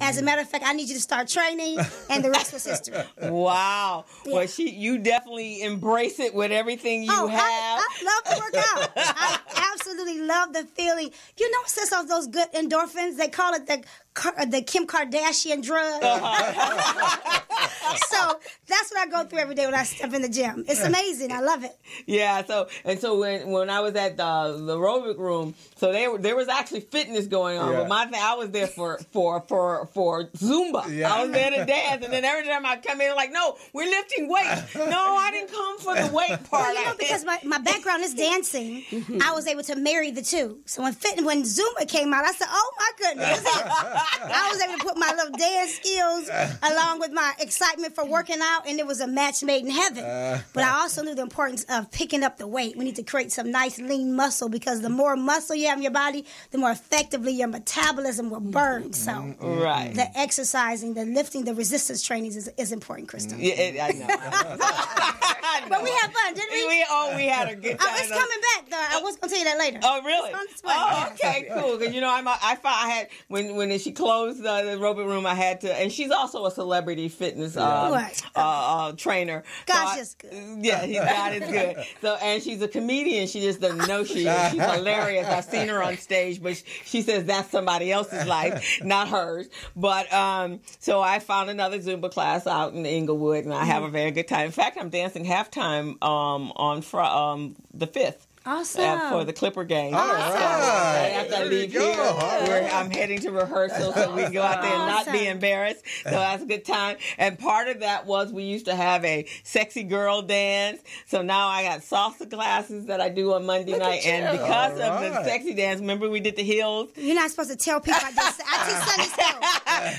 As a matter of fact, I need you to start training, and the rest was history. Wow. Yeah. Well, you definitely embrace it with everything you have. I love to work out. I absolutely love the feeling. You know, it says of those good endorphins. They call it the Kim Kardashian drug. So that's what I go through every day when I step in the gym. It's amazing. I love it. Yeah. So when I was at the aerobic room, so there was actually fitness going on. But my thing, I was there for Zumba. Yeah. I was there to dance, and then every time I come in, like, no, we're lifting weights. No, I didn't come for the weight part. Well, because my background is dancing, I was able to marry the two. So when Zumba came out, I said, oh my goodness. I was able to put my little dance skills along with my excitement for working out, and it was a match made in heaven. But I also knew the importance of picking up the weight. We need to create some nice lean muscle, because the more muscle you have in your body, the more effectively your metabolism will burn. So the exercising, the lifting, the resistance training is important, Crystal. Yeah, I know. But we had fun, didn't we? We had a good time. It's coming back, though. I was going to tell you that later. Oh, really? Okay, cool. Because, I had, when she closed the aerobic room, I had to, and she's also a celebrity fitness trainer. Gosh, is good. Yeah, God is good. So, and she's a comedian. She just doesn't know she is. She's hilarious. I've seen her on stage, but she says that's somebody else's life, not hers. But so I found another Zumba class out in Inglewood, and I have a very good time. In fact, I'm dancing halftime on the 5th. Awesome. For the Clipper game. All right. After I leave here, I'm heading to rehearsal so we can go out there and not be embarrassed. So that's a good time. And part of that was we used to have a sexy girl dance. So now I got salsa classes that I do on Monday night. And because of the sexy dance, remember we did the heels? You're not supposed to tell people I teach Sunday school.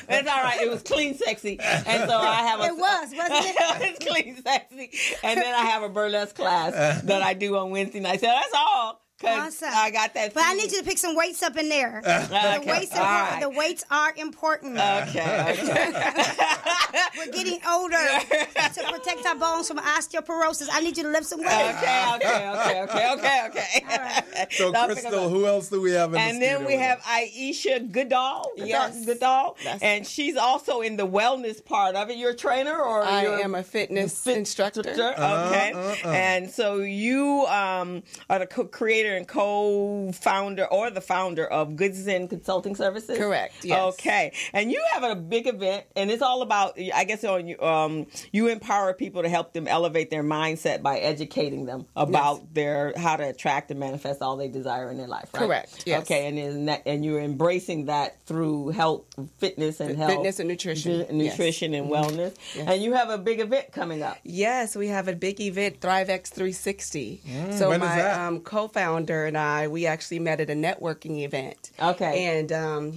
It's all right. It was clean sexy. And so I have wasn't it? It's clean sexy. And then I have a burlesque class that I do on Wednesday night. So that's all. Awesome. I got that. But I need you to pick some weights up in there. The weights are important. Okay. We're getting older. To protect our bones from osteoporosis, I need you to lift some weights. Okay. All right. So, Crystal, who else do we have in the studio? And then we have Ayesha Goodall. Yes. Goodall. And she's also in the wellness part of it. You're a trainer, or I am a fitness instructor. Okay. And so you are the creator and co-founder or the founder of Goodall Consulting Services? Correct, yes. Okay. And you have a big event, and it's all about, I guess, you empower people to help them elevate their mindset by educating them about how to attract and manifest all they desire in their life, right? Correct, yes. Okay, and you're embracing that through health, fitness and nutrition. Nutrition and wellness. Yes. And you have a big event coming up. Yes, we have a big event, ThriveX 360. So when my co-founder and we actually met at a networking event. Okay. And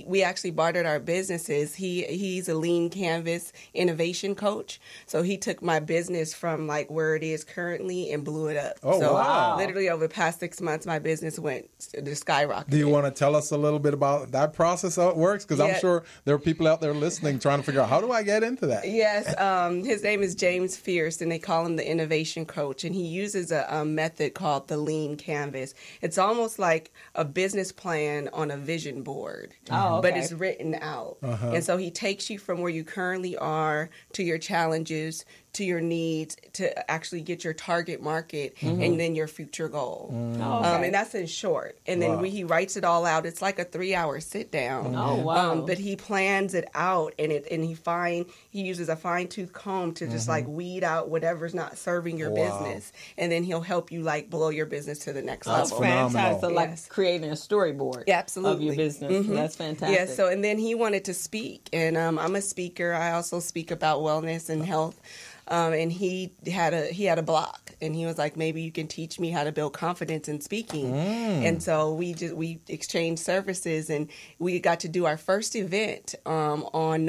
we actually bartered our businesses. He's a lean canvas innovation coach. So he took my business from like where it is currently and blew it up. Oh, so wow. Literally over the past 6 months, my business went to skyrocket. Do you want to tell us a little bit about that process, how it works? Because I'm sure there are people out there listening trying to figure out, how do I get into that? Yes. His name is James Fierce, and they call him the innovation coach. And he uses a method called the lean canvas. It's almost like a business plan on a vision board, but it's written out. And so he takes you from where you currently are to your challenges, to your needs, to actually get your target market and then your future goal. And that's in short. And then he writes it all out. It's like a 3-hour sit down. But he plans it out, and he uses a fine-tooth comb to just like weed out whatever's not serving your business. And then he'll help you like blow your business to the next level. Fantastic. So like creating a storyboard of your business. That's fantastic. Yeah, so and then he wanted to speak, and I'm a speaker. I also speak about wellness and health. And he had a block, and he was like, maybe you can teach me how to build confidence in speaking. And so we exchanged services, and we got to do our first event on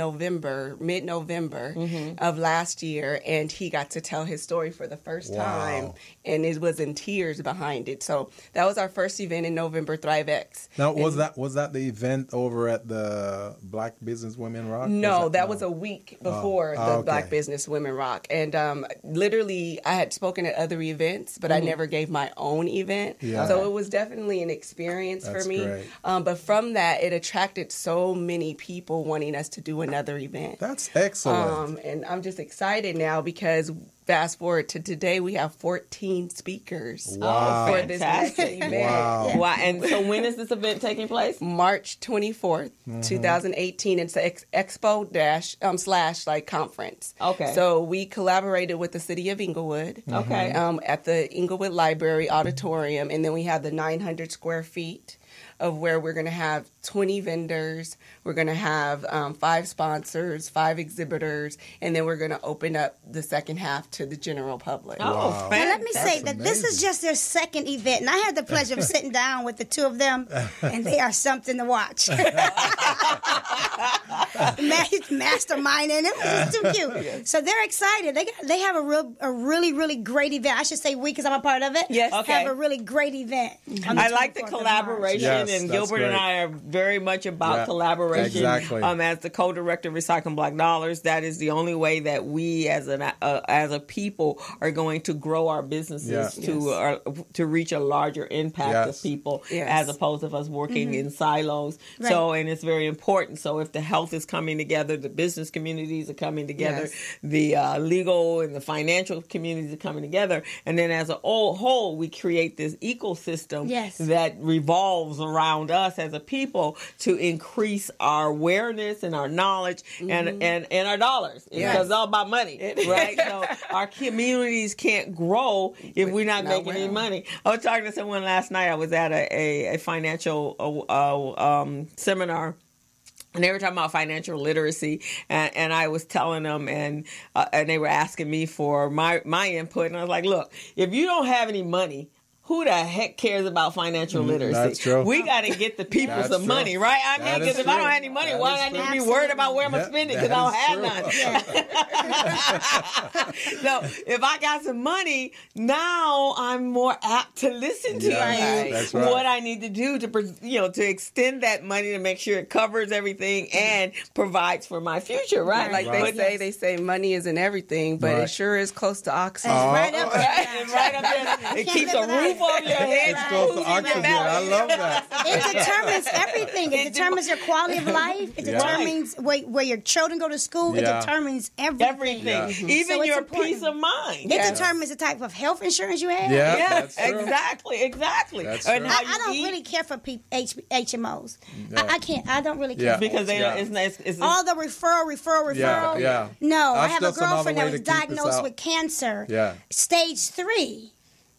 mid-November of last year, and he got to tell his story for the first time, and it was in tears behind it. So that was our first event in November, ThriveX. Now, was that the event over at the Black Business Women Rock? No, that was a week before the Black Business Women Rock. talk. And literally, I had spoken at other events, but I never gave my own event. Yeah. So it was definitely an experience for me. Great. But from that, it attracted so many people wanting us to do another event. That's excellent. And I'm just excited now because fast forward to today, we have 14 speakers Wow. for this next event. Wow. Wow. And so when is this event taking place? March 24th, 2018. It's an expo / conference. Okay. So we collaborated with the city of Inglewood. Okay. At the Inglewood Library Auditorium. And then we have the 900 square feet of where we're going to have 20 vendors. We're going to have 5 sponsors, 5 exhibitors, and then we're going to open up the second half to the general public. Oh, Wow. Now, let me say That's that this is just their second event, and I had the pleasure of sitting down with the two of them, and they are something to watch. Masterminding, it was just too cute. So they're excited. They have a really great event. I should say we, because I'm a part of it. Yes. Okay. Have a really great event. on I like the 24th of March. collaboration, Yes, and that's Gilbert and great. I are very much about Yeah, collaboration. exactly. As the co-director of Recycling Black Dollars, that is the only way that we, as a people, are going to grow our businesses to reach a larger impact of people, as opposed to us working in silos. Right. So, and it's very important. So, if the health is coming together, the business communities are coming together, the legal and the financial communities are coming together, and then as a whole, we create this ecosystem that revolves around us as a people to increase our awareness and our knowledge and our dollars. Because it's all about money, right? So our communities can't grow if we're not making any money. I was talking to someone last night. I was at a financial seminar. And they were talking about financial literacy, and I was telling them, and they were asking me for my input, and I was like, look, if you don't have any money, who the heck cares about financial literacy? That's true. We got to get the people That's some true. money, right? I mean, That because is if I don't true. have any money, That why is do I need to true. be worried about where I'm going to spend it because I don't have true. none? So if I got some money, now I'm more apt to listen to That's right. what I need to do to extend that money to make sure it covers everything and provides for my future, right? Like they say money isn't everything, but it sure is close to oxygen. Right up there. It's right up there. It keeps a live without roof over your head. It's close to oxygen. I love that. It determines everything. It determines your quality of life. It determines where your children go to school. It determines everything. Yeah. Even So it's your important. peace of mind. It determines the type of health insurance you have. Yeah, that's true. Exactly. That's And true. how I don't you eat. really care for HMOs. I can't. I don't really care. Yeah. Because they Yeah. it's all the referral. Yeah. No, I That's have a just another girlfriend that way was to keep us diagnosed out. with cancer, Yeah. stage 3,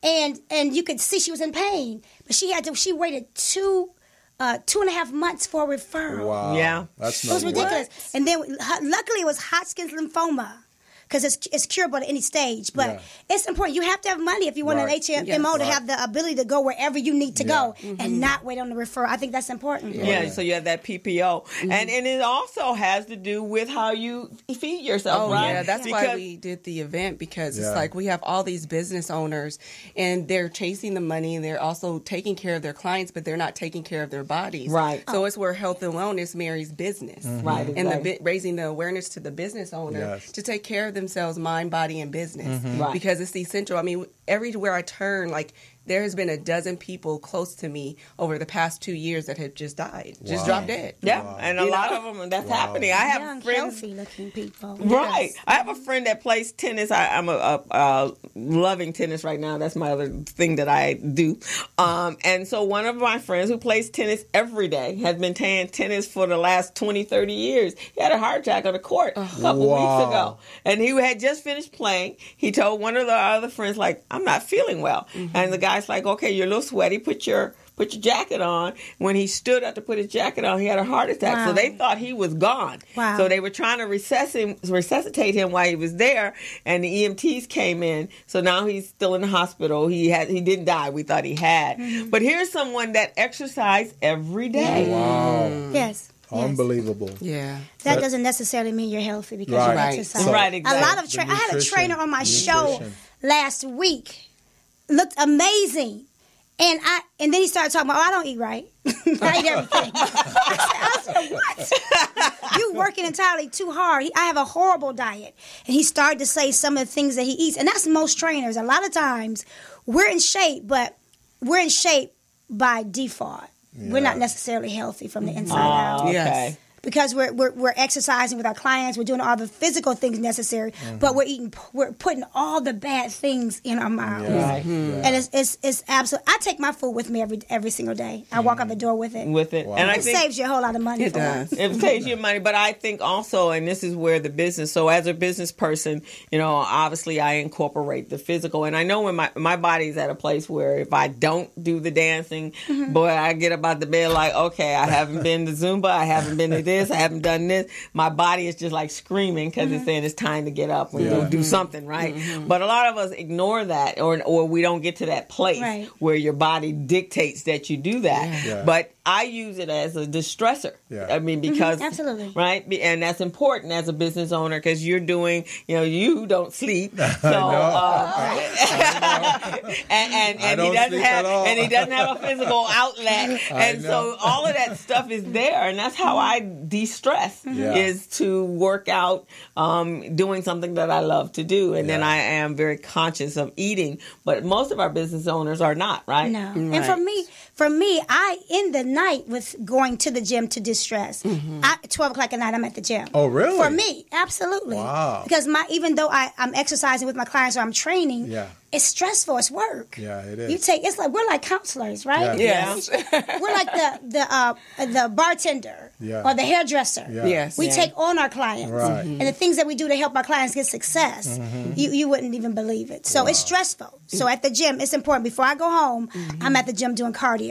and you could see she was in pain, but she waited 2.5 months for a referral. Wow. Yeah. That's It was no ridiculous. And then luckily it was Hodgkin's lymphoma. Because it's curable at any stage. But it's important. You have to have money if you want an HMO to have the ability to go wherever you need to go and not wait on the referral. I think that's important. Yeah, so you have that PPO. And it also has to do with how you feed yourself, right? Yeah, that's why we did the event, because it's like we have all these business owners and they're chasing the money and they're also taking care of their clients, but they're not taking care of their bodies. Right. So it's where health and wellness marries business. Right, And exactly. raising the awareness to the business owner to take care of themselves, mind, body, and business. Right. Because it's essential. I mean, everywhere I turn, like, there has been a dozen people close to me over the past 2 years that have just died, just dropped dead. Yeah, and a lot of them, that's happening. I have Young, friends. healthy-looking people. Right. I have a friend that plays tennis. I'm loving tennis right now. That's my other thing that I do. And so one of my friends who plays tennis every day has been playing tennis for the last 20, 30 years. He had a heart attack on the court a couple weeks ago. And he had just finished playing. He told one of the other friends, like, I'm not feeling well. And the guy's like, okay, you're a little sweaty. Put your jacket on. When he stood up to put his jacket on, he had a heart attack. Wow. So they thought he was gone. Wow. So they were trying to resuscitate him while he was there, and the EMTs came in. So now he's still in the hospital. He didn't die. We thought he had. But here's someone that exercised every day. Wow. Yes. Unbelievable. Yeah. That doesn't necessarily mean you're healthy because you Right. exercise. So- Right, exactly. A lot of I had a trainer on my show last week. Looked amazing. And then he started talking about, I don't eat right. I eat everything. I said, what? You working entirely too hard. I have a horrible diet. And he started to say some of the things that he eats. And that's most trainers. A lot of times, we're in shape, but we're in shape by default. Yeah. We're not necessarily healthy from the inside out. Okay. Yes. Because we're exercising with our clients, we're doing all the physical things necessary, but we're putting all the bad things in our mouths. Yeah. Right. And it's absolutely. I take my food with me every single day. I walk out the door with it. Wow. And I It think saves you a whole lot of money. It does. it saves you money, but I think also, and this is where the business. So as a business person, obviously I incorporate the physical, and I know when my body's at a place where if I don't do the dancing, boy, I get up out the bed like, okay, I haven't been to Zumba, I haven't been to this, I haven't done this. My body is just like screaming because it's saying it's time to get up and do something, right? But a lot of us ignore that, or we don't get to that place where your body dictates that you do that. Yeah. But I use it as a distressor. Yeah. I mean, because absolutely, right, and that's important as a business owner because you're doing, you don't sleep, so and he doesn't have a physical outlet, and so all of that stuff is there, and that's how I de-stress is to work out, doing something that I love to do, and then I am very conscious of eating. But most of our business owners are not, right? No, right. and for me, I end the night with going to the gym to distress. At 12 o'clock at night, I'm at the gym. Oh, really? For me, absolutely. Wow. Because even though I'm exercising with my clients or I'm training, it's stressful. It's work. Yeah, it is. We're like counselors, right? Yeah. We're like the bartender or the hairdresser. Yeah. Yes. We take on our clients. Right. And the things that we do to help our clients get success, you wouldn't even believe it. So it's stressful. So at the gym, it's important. Before I go home, I'm at the gym doing cardio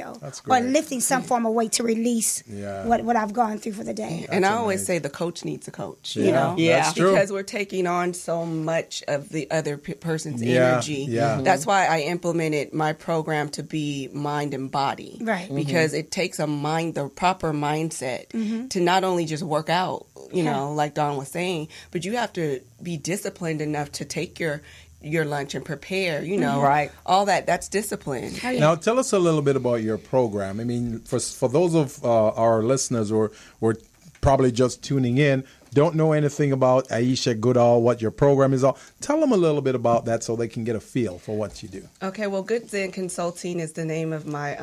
or lifting some form of weight to release what I've gone through for the day. And I always say the coach needs a coach, Yeah. That's true. because we're taking on so much of the other person's energy. Yeah. That's why I implemented my program to be mind and body. Right. Because it takes the proper mindset to not only just work out, like Dawn was saying, but you have to be disciplined enough to take your lunch and prepare, Right. all that's discipline. Oh, yeah. Now, tell us a little bit about your program. I mean, for those of our listeners who are probably just tuning in, don't know anything about Ayesha Goodall, what your program is all. Tell them a little bit about that so they can get a feel for what you do. Okay, well, Good Zen Consulting is the name of my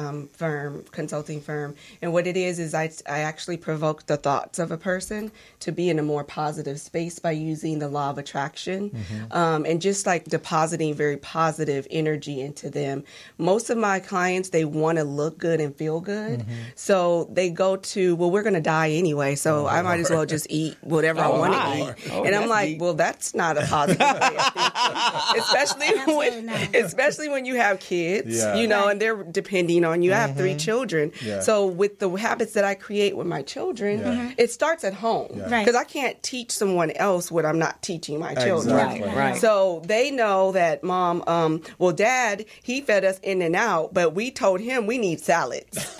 consulting firm. And what it is I actually provoke the thoughts of a person to be in a more positive space by using the law of attraction and just like depositing very positive energy into them. Most of my clients, they want to look good and feel good. So they go to, well, we're going to die anyway, so I might as well just eat whatever I want to eat. And I'm like, well, that's not a positive way of thinking. Especially when you have kids, and they're depending on you. I have 3 children. Yeah. So with the habits that I create with my children, it starts at home. Because I can't teach someone else what I'm not teaching my children. Exactly. Right. So they know that Mom, Dad, he fed us in and out, but we told him we need salads.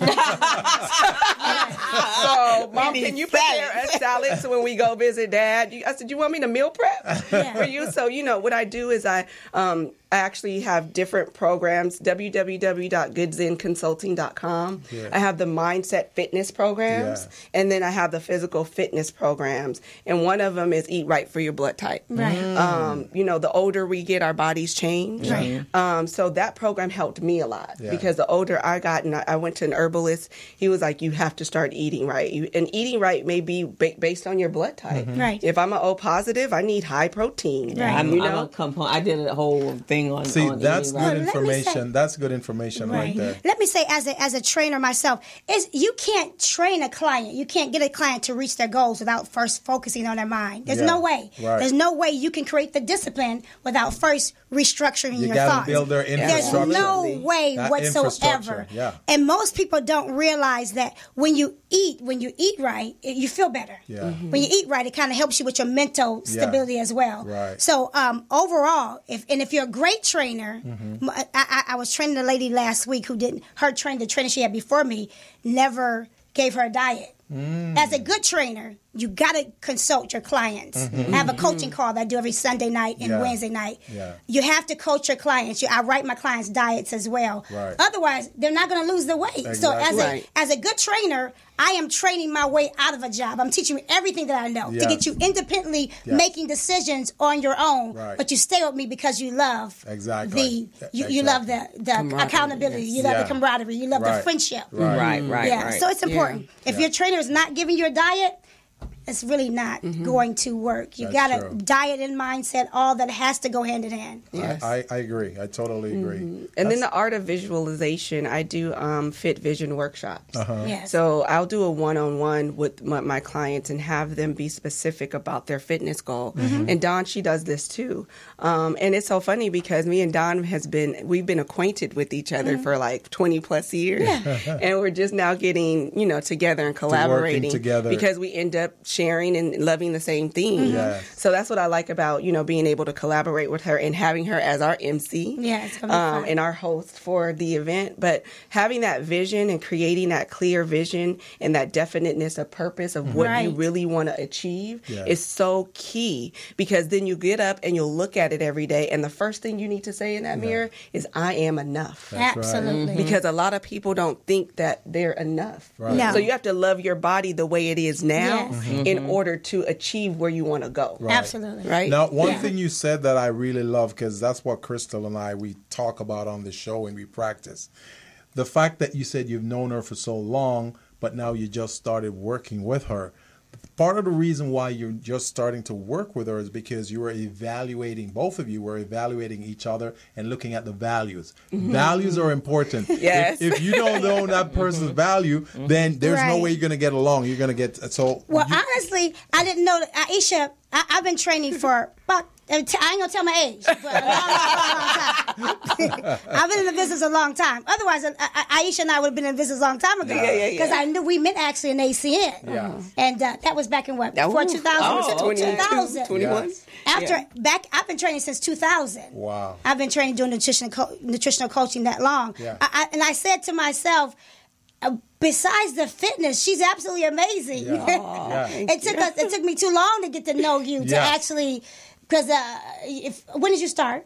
So, Mom, can you prepare a salad so when we go visit Dad? I said, you want me to meal prep for you? So, what I do is I actually have different programs, www.goodzenconsulting.com. Yeah. I have the mindset fitness programs, and then I have the physical fitness programs. And one of them is Eat Right for Your Blood Type. Right. The older we get, our bodies change. Right. So that program helped me a lot because the older I got, and I went to an herbalist, he was like, you have to start eating right. And eating right may be based on your blood type. Right. If I'm an O positive, I need high protein. Right. I'm a component. I did a whole thing on. See, on that's eating, good right? information. That's good information right there. Let me say, as a trainer myself, you can't train a client. You can't get a client to reach their goals without first focusing on their mind. There's no way. Right. There's no way you can create the discipline without first restructuring your gotta thoughts. build their infrastructure. There's no way whatsoever. And most people don't realize that when you eat right, you feel better. Yeah. When you eat right, it kind of helps you with your mental stability as well. Right. So overall, if you're a great trainer, I was training a lady last week who the trainer she had before me never gave her a diet. As a good trainer, you got to consult your clients. I have a coaching call that I do every Sunday night and Wednesday night. Yeah. You have to coach your clients. I write my clients' diets as well. Right. Otherwise, they're not going to lose their weight. Exactly. So Right. as a good trainer, I am training my way out of a job. I'm teaching you everything that I know to get you independently making decisions on your own. Right. But you stay with me because you love you love the accountability. You love the camaraderie. You love the friendship. Right. Yeah. So it's important. If your trainer is not giving you a diet, it's really not going to work. You got a diet and mindset, all that has to go hand in hand. Yes. I agree. I totally agree. And then the art of visualization, I do fit vision workshops. Yes. So I'll do a one-on-one with my clients and have them be specific about their fitness goal. And Dawn, she does this too. And it's so funny because me and Dawn we've been acquainted with each other for like 20 plus years. And we're just now getting, together and collaborating together. because we end up sharing and loving the same thing. So that's what I like about, being able to collaborate with her and having her as our MC. Yeah, it's gonna be fun. And our host for the event. But having that vision and creating that clear vision and that definiteness of purpose of what you really want to achieve is so key, because then you get up and you'll look at it every day. And the first thing you need to say in that mirror is, I am enough. That's Absolutely. Because a lot of people don't think that they're enough. Right. No. So you have to love your body the way it is now in order to achieve where you want to go. Right. Absolutely. Right? Now, one thing you said that I really love, because that's what Crystal and we talk about on the show and we practice. The fact that you said you've known her for so long, but now you just started working with her. Part of the reason why you're just starting to work with her is because you were both of you were evaluating each other and looking at the values. Values are important. Yes. If you don't know that person's value, then there's no way you're going to get along. You're going to get, Well, honestly, I didn't know that. Ayesha, I've been training for about, I ain't going to tell my age, but a long time. I've been in the business a long time. Otherwise, Ayesha and I would have been in business a long time ago. Yeah. Because I knew we met actually in ACN. Yeah. And that was back in what? Before 2000? Oh, 2000. 21? I've been training since 2000. Wow. I've been training doing nutritional coaching that long. Yeah. And I said to myself, besides the fitness, she's absolutely amazing. Yeah. It took me too long to get to know you to actually, because when did you start?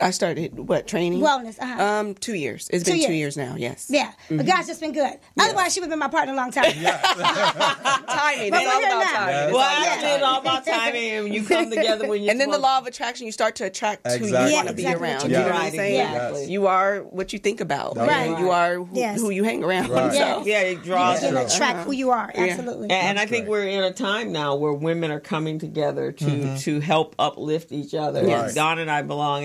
I started, training? Wellness. 2 years. It's been 2 years now, yes. Yeah. But God's just been good. Otherwise, she would have been my partner a long time. Timing. But It's all we're here about now. timing. Well, actually, it's all about timing, and you come together when you. And then the law of attraction, you start to attract who you want to be exactly around. what You you know what I'm do. saying? Yes. You are what you think about. Right. You are Yes. who you hang around. Right. So. Yes. Yeah, it draws. You can attract who you are. Absolutely. And I think great. we're in a time now where women are coming together to help uplift each other. Yes. Don and I belong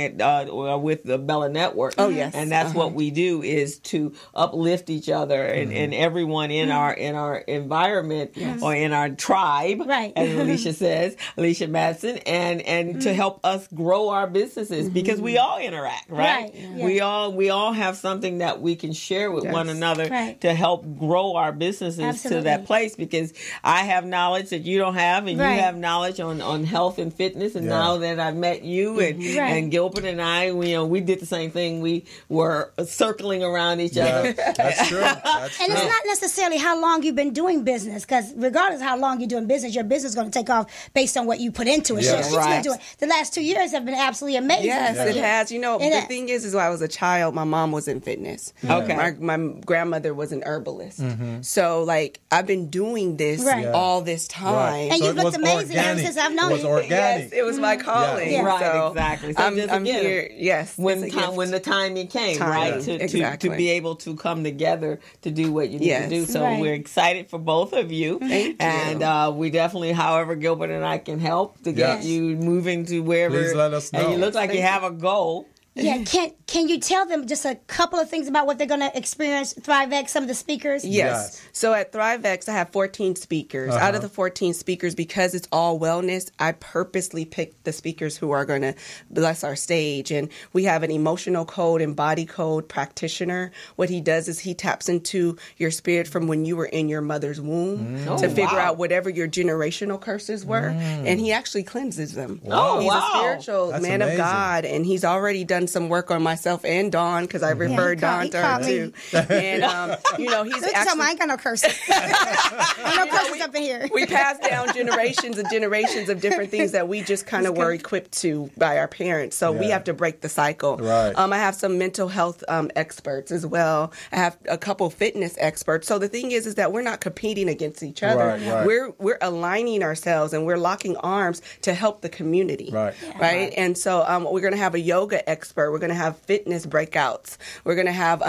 with the Bella Network. Oh, yes. And that's what we do, is to uplift each other and everyone in our environment or in our tribe, Right. as Alicia says, Alicia Madsen, and to help us grow our businesses, because we all interact, right? Right. Yeah. We all have something that we can share with one another Right. to help grow our businesses Absolutely. to that place, because I have knowledge that you don't have, and Right. you have knowledge on health and fitness, and now that I've met you and Gilbert and I, we did the same thing. We were circling around each other. That's true. That's And true. it's not necessarily how long you've been doing business, because regardless of how long you're doing business, your business is going to take off based on what you put into it. Yes. She's been doing. The last 2 years have been absolutely amazing. Yes, it has. The has. thing is when I was a child, my mom was in fitness. Okay. My grandmother was an herbalist. So, I've been doing this all this time. Right. And So you've it looked was amazing ever organic. since I've known It was you. organic. Yes, it was my calling. Yeah. Right, So exactly. So I'm again, here. Yes. When it's a gift. the timing came, right, to Exactly. be able to come together to do what you need to do. So Right. we're excited for both of you. Thank you. And we definitely, however Gilbert and I can help to get Yes. you moving to wherever. Please let us know. And you look like you have a goal. Yeah, can you tell them just a couple of things about what they're going to experience, ThriveX, some of the speakers? Yes. So at ThriveX, I have 14 speakers. Out of the 14 speakers, because it's all wellness, I purposely picked the speakers who are going to bless our stage. And we have an emotional code and body code practitioner. What he does is he taps into your spirit from when you were in your mother's womb to figure out whatever your generational curses were. And he actually cleanses them. Oh, He's wow. a spiritual That's man amazing. of God, and he's already done done some work on myself and Dawn, because I referred Dawn to her too. And he's actually. I ain't got no curses. No curses up in here. We passed down generations and generations of different things that we just kind of were equipped to by our parents. So we have to break the cycle. Right. I have some mental health experts as well. I have a couple fitness experts. So the thing is that we're not competing against each other. Right. We're aligning ourselves and we're locking arms to help the community. Right. And so we're going to have a yoga expert. We're going to have fitness breakouts. We're going to have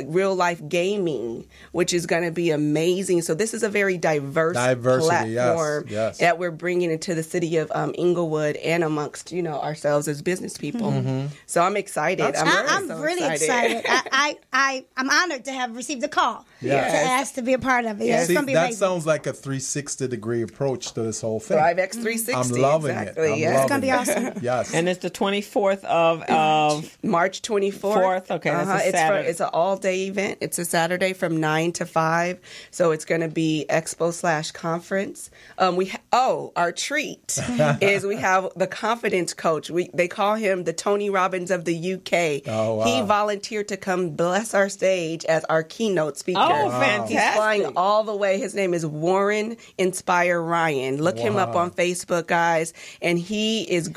real life gaming, which is going to be amazing. So this is a very diverse platform that we're bringing into the city of Inglewood and amongst ourselves as business people. So I'm excited. I'm really excited. I'm honored to have received a call to ask to be a part of it. Yeah, it's going to be that amazing. sounds like a 360-degree approach to this whole thing. ThriveX 360. I'm loving exactly. it. It's going to be awesome. Yes. And it's the 24th of March 24th. Okay, that's a Saturday. It's an all-day event. It's a Saturday from 9 to 5. So it's going to be expo/conference. Our treat is we have the confidence coach. They call him the Tony Robbins of the UK. Oh, wow. He volunteered to come bless our stage as our keynote speaker. Oh, fantastic. He's flying all the way. His name is Warren Inspire Ryan. Look him up on Facebook, guys. And he is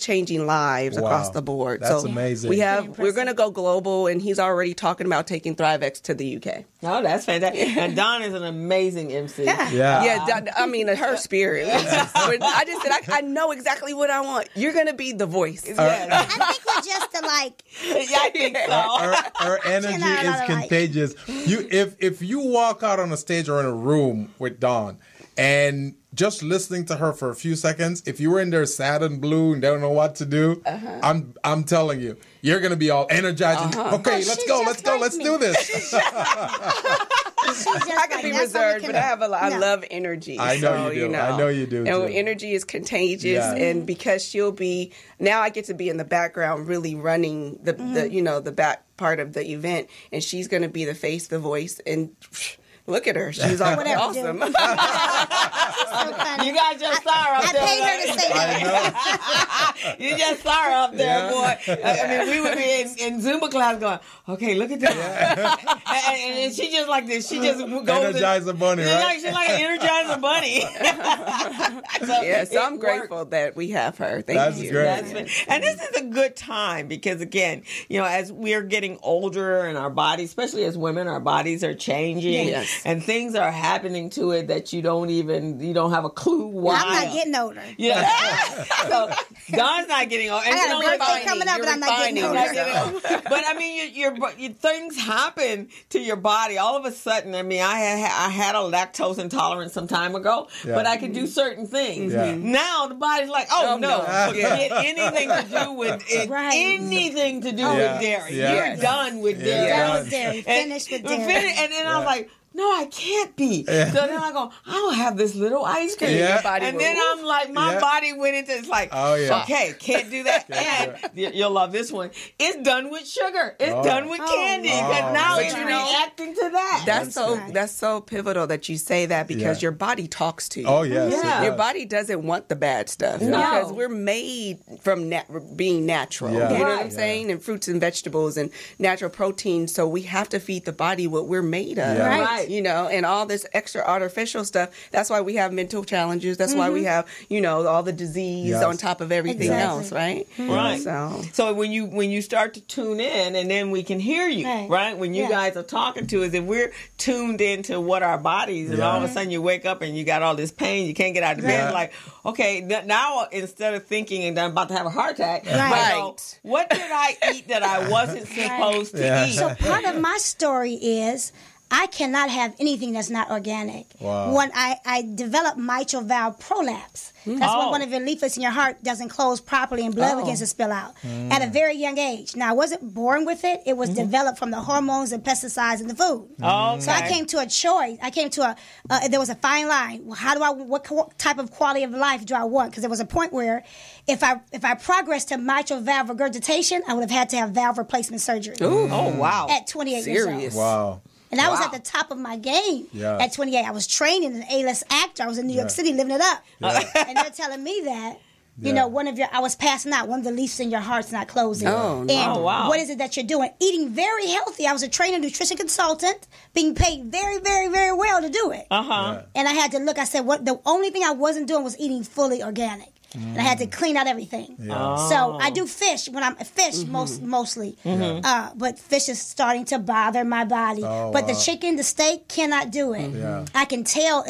changing lives across the board. That's amazing. We're going to go global, and he's already talking about taking ThriveX to the UK. Oh, that's fantastic. And Dawn is an amazing MC. I mean, her spirit. I just said, I know exactly what I want. You're going to be the voice. I think we're just alike. I think so. Her energy is contagious. If you walk out on a stage or in a room with Dawn and just listening to her for a few seconds, if you were in there sad and blue and don't know what to do, I'm telling you, you're going to be all energized. Okay, let's go, let's do this. I can be reserved, but I love energy. I know you do. I know you do. And energy is contagious, and because she'll be now, I get to be in the background, really running the back part of the event, and she's going to be the face, the voice, and. Look at her. She's awesome. So you guys just saw her up there. I paid her to say that. You just saw her up there, boy. I mean, we would be in Zumba class going, okay, look at that. And she just like this. She just goes. Energizer bunny, right? She's like an Energizer bunny. So I'm grateful that we have her. Thank you. That's great. And this is a good time because, again, as we're getting older and our bodies, especially as women, our bodies are changing. Yes. And things are happening to it that you don't have a clue why. I'm not getting older. Yeah. So Dawn's not getting older. I got a birthday coming up, but I'm not getting older. But I mean, your things happen to your body all of a sudden. I mean, I had a lactose intolerance some time ago, but I could do certain things. Yeah. Now the body's like, no, forget anything to do with it. Right. Anything to do with dairy. You're done with dairy. Done with dairy. Finished with dairy. And then I was like, no, I can't be. So then I go, I'll have this little ice cream. And then I'm like, my body went into, it's like, okay, can't do that. And you'll love this one. It's done with sugar. It's done with candy. Because now it's reacting to that. That's so pivotal that you say that because your body talks to you. Oh, yes. Yeah. Your body doesn't want the bad stuff because we're made from being natural. Yeah. You know what I'm saying? And fruits and vegetables and natural protein. So we have to feed the body what we're made of. Yeah. Right. And all this extra artificial stuff. That's why we have mental challenges. That's why we have, all the disease on top of everything else, right? Right. So when you start to tune in, and then we can hear you, right? When you guys are talking to us, and we're tuned into what our bodies, and all of a sudden you wake up and you got all this pain, you can't get out of bed. Like, okay, now instead of thinking and I'm about to have a heart attack, I go, what did I eat that I wasn't supposed to eat? So part of my story is I cannot have anything that's not organic. Wow. When I developed mitral valve prolapse, that's when one of your leaflets in your heart doesn't close properly and blood begins to spill out at a very young age. Now, I wasn't born with it. It was developed from the hormones and pesticides in the food. Okay. So I came to a choice. I came to there was a fine line. What type of quality of life do I want? Because there was a point where if I progressed to mitral valve regurgitation, I would have had to have valve replacement surgery. Ooh. Oh, wow. At 28 years old. Wow. And I was at the top of my game at 28. I was training as an A-list actor. I was in New York City living it up. And they're telling me that You know, I was passing out. One of the leaves in your heart's not closing. Oh, no. And what is it that you're doing? Eating very healthy. I was a trainer nutrition consultant, being paid very, very, very well to do it. And I had to look. I said, the only thing I wasn't doing was eating fully organic. And I had to clean out everything. So I do fish when I'm mostly. But fish is starting to bother my body. But the chicken, the steak, cannot do it. I can tell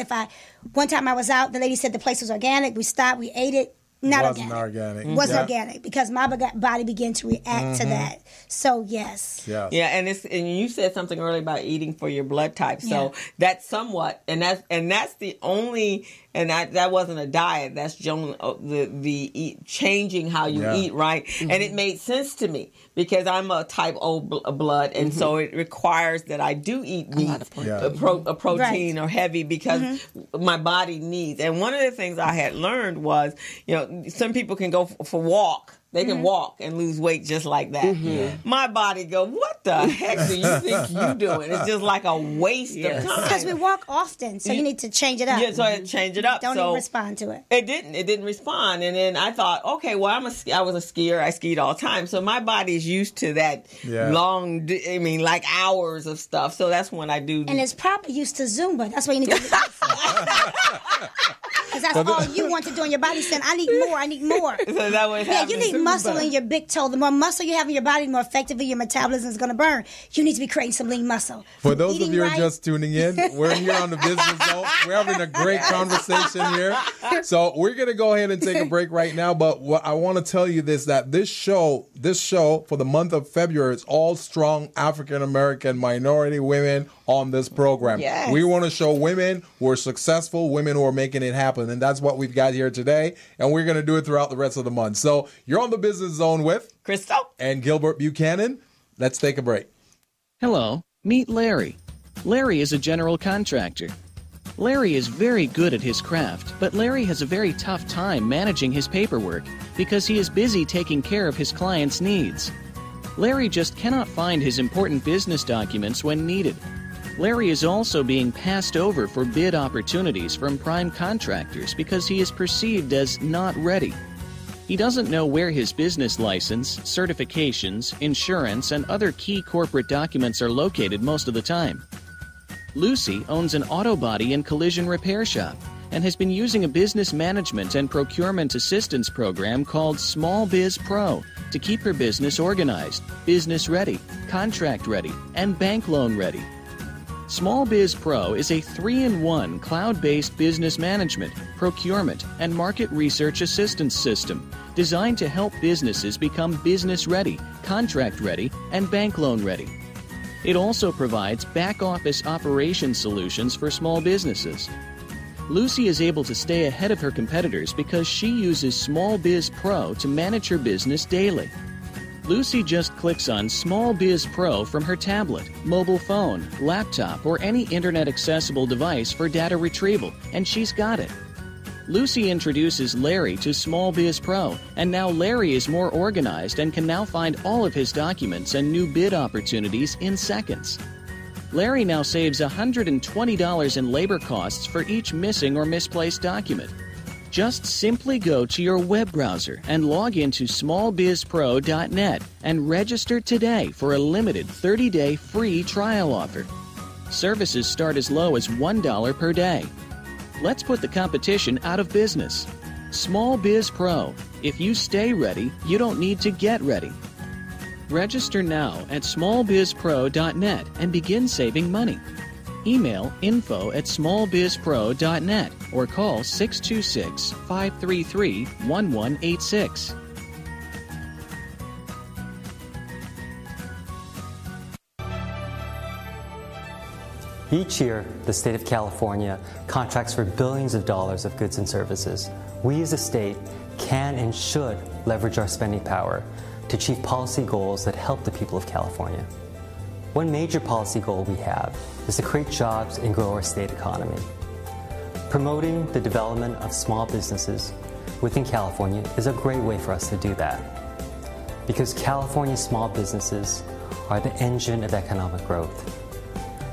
one time I was out, the lady said the place was organic. We stopped, we ate it. Wasn't organic. Wasn't organic because my body began to react to that. So yes. Yeah, and you said something earlier about eating for your blood type. So that's somewhat, and that's the only. And that wasn't a diet. That's changing how you eat, right? And it made sense to me because I'm a type O blood, and so it requires that I do eat meat, protein or heavy because my body needs. And one of the things I had learned was, some people can go for a walk. They can walk and lose weight just like that. My body go, what the heck do you think you're doing? It's just like a waste of time. Because we walk often, so you need to change it up. Yeah, so I change it up. Don't even respond to it. It didn't respond. And then I thought, okay, well, I was a skier. I skied all the time. So my body is used to that long, like hours of stuff. So that's when I do. And it's probably used to Zumba. That's why you need to do because that's all you want to do in your body. Saying, I need more. So that was you need muscle in your big toe. The more muscle you have in your body, the more effectively your metabolism is going to burn. You need to be creating some lean muscle. For those of you who are just tuning in, we're here on the Business Zone. We're having a great conversation here. So we're going to go ahead and take a break right now. But what I want to tell you that this show for the month of February is all strong African-American minority women on this program. Yes. We want to show women who are successful, women who are making it happen. And that's what we've got here today. And we're going to do it throughout the rest of the month. So you're on the Business Zone with Crystal and Gilbert Buchanan. Let's take a break. Hello, meet Larry. Larry is a general contractor. Larry is very good at his craft, but Larry has a very tough time managing his paperwork because he is busy taking care of his clients' needs. Larry just cannot find his important business documents when needed. Larry is also being passed over for bid opportunities from prime contractors because he is perceived as not ready. He doesn't know where his business license, certifications, insurance, and other key corporate documents are located most of the time. Lucy owns an auto body and collision repair shop and has been using a business management and procurement assistance program called Small Biz Pro to keep her business organized, business ready, contract ready, and bank loan ready. Small Biz Pro is a 3-in-1 cloud-based business management, procurement, and market research assistance system designed to help businesses become business ready, contract ready, and bank loan ready. It also provides back-office operation solutions for small businesses. Lucy is able to stay ahead of her competitors because she uses Small Biz Pro to manage her business daily. Lucy just clicks on Small Biz Pro from her tablet, mobile phone, laptop, or any internet-accessible device for data retrieval, and she's got it. Lucy introduces Larry to Small Biz Pro, and now Larry is more organized and can now find all of his documents and new bid opportunities in seconds. Larry now saves $120 in labor costs for each missing or misplaced document. Just simply go to your web browser and log into smallbizpro.net and register today for a limited 30-day free trial offer. Services start as low as $1 per day. Let's put the competition out of business. Small Biz Pro. If you stay ready, you don't need to get ready. Register now at smallbizpro.net and begin saving money. Email info@smallbizpro.net or call 626-533-1186. Each year, the state of California contracts for billions of dollars of goods and services. We as a state can and should leverage our spending power to achieve policy goals that help the people of California. One major policy goal we have is to create jobs and grow our state economy. Promoting the development of small businesses within California is a great way for us to do that, because California's small businesses are the engine of economic growth.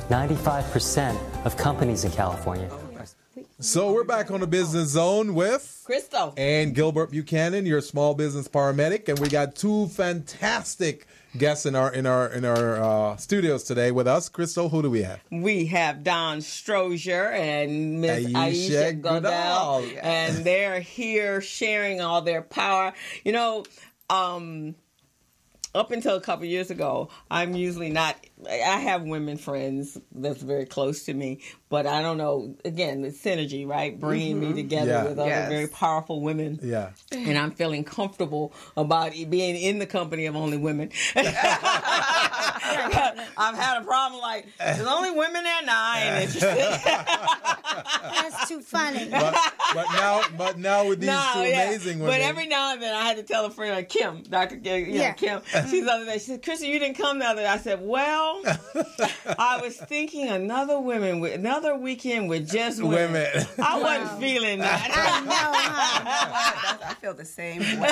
95% of companies in California. So we're back on the Business Zone with Crystal and Gilbert Buchanan, your small business paramedic, and we got two fantastic guests in our studios today with us. Crystal, who do we have? We have Don Strozier and Miss Ayesha Goodall, and they're here sharing all their power. You know, up until a couple years ago, I'm usually not. I have women friends that's very close to me, but I don't know. Again, it's synergy, right? Bringing me together with other very powerful women. Yeah, and I'm feeling comfortable about being in the company of only women. I've had a problem like there's only women there now. I ain't interested. That's too funny. But now with these two amazing women. But every now and then I had to tell a friend, like Kim, Dr. Kim. She's the other day. She said, "Krista, you didn't come the other day." I said, "Well, I was thinking another weekend with just women. I wasn't feeling that." I know, I feel the same way.